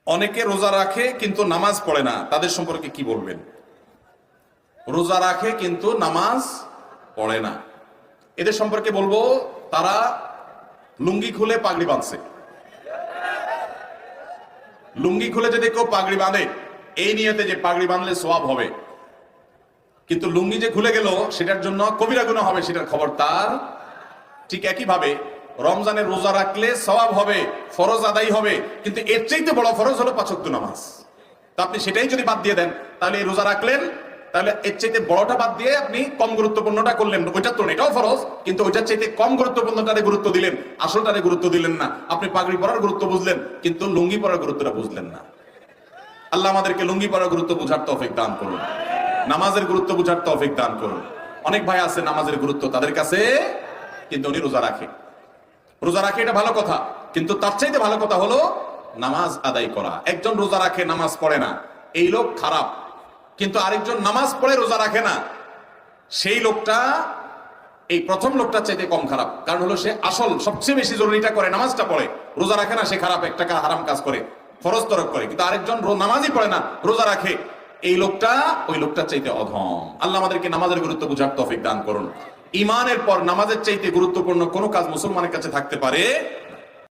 অনেকে রোজা রাখে কিন্তু নামাজ পড়ে না, তাদের সম্পর্কে কি বলবেন? রোজা রাখে কিন্তু নামাজ পড়ে না, এদের সম্পর্কে বলবো তারা লুঙ্গি খুলে পাগড়ি বাঁধছে। লুঙ্গি খুলে যদি কেউ পাগড়ি বাঁধে এই নিয়তে যে পাগড়ি বাঁধলে সওয়াব হবে, কিন্তু লুঙ্গি যে খুলে গেল সেটার জন্য কবিরা গুনাহ হবে, সেটার খবর তার। ঠিক একইভাবে রমজানের রোজা রাখলে সওয়াব হবে, ফরজ আদায় হবে, কিন্তু এর চাইতে বড় ফরজ হলো 5 ওয়াক্ত নামাজ। তো আপনি সেটাই যদি বাদ দিয়ে দেন তাহলে এই রোজা রাখলেন, তাহলে এর চাইতে বড়টা বাদ দিয়ে আপনি কম গুরুত্বপূর্ণটা করলেন। ওইটা তো এটাও ফরজ, কিন্তু ওইটার চাইতে কম গুরুত্বপূর্ণটারে গুরুত্ব দিলেন, আসলটারে গুরুত্ব দিলেন না। আপনি পাগড়ি পরার গুরুত্ব বুঝলেন কিন্তু লুঙ্গি পরার গুরুত্বটা বুঝলেন না। আল্লাহ আমাদেরকে লুঙ্গি পরার গুরুত্ব বুঝার তৌফিক দান করুন, নামাজের গুরুত্ব বুঝার তৌফিক দান করুন। অনেক ভাই আছে নামাজের গুরুত্ব তাদের কাছে, কিন্তু উনি রোজা রাখে। রোজা রাখে এটা ভালো কথা, কিন্তু তার চাইতে ভালো কথা হলো নামাজ আদায় করা। একজন রোজা রাখে নামাজ পড়ে না, এই লোক খারাপ। কিন্তু আরেকজন নামাজ পড়ে রোজা রাখে না, সেই লোকটা এই প্রথম লোকটার চাইতে কম খারাপ। কারণ হলো সে আসল সবচেয়ে বেশি জরুরিটা করে, নামাজটা পড়ে, রোজা রাখে না, সে খারাপ, একটা হারাম কাজ করে, ফরজ তরক করে। কিন্তু আরেকজন নামাজই পড়ে না, রোজা রাখে, এই লোকটা ওই লোকটার চাইতে অধম। আল্লাহ আমাদেরকে নামাজের গুরুত্ব বুঝার তৌফিক দান করুন। ইমানের পর নামাজের চাইতে গুরুত্বপূর্ণ কোন কাজ মুসলমানের কাছে থাকতে পারে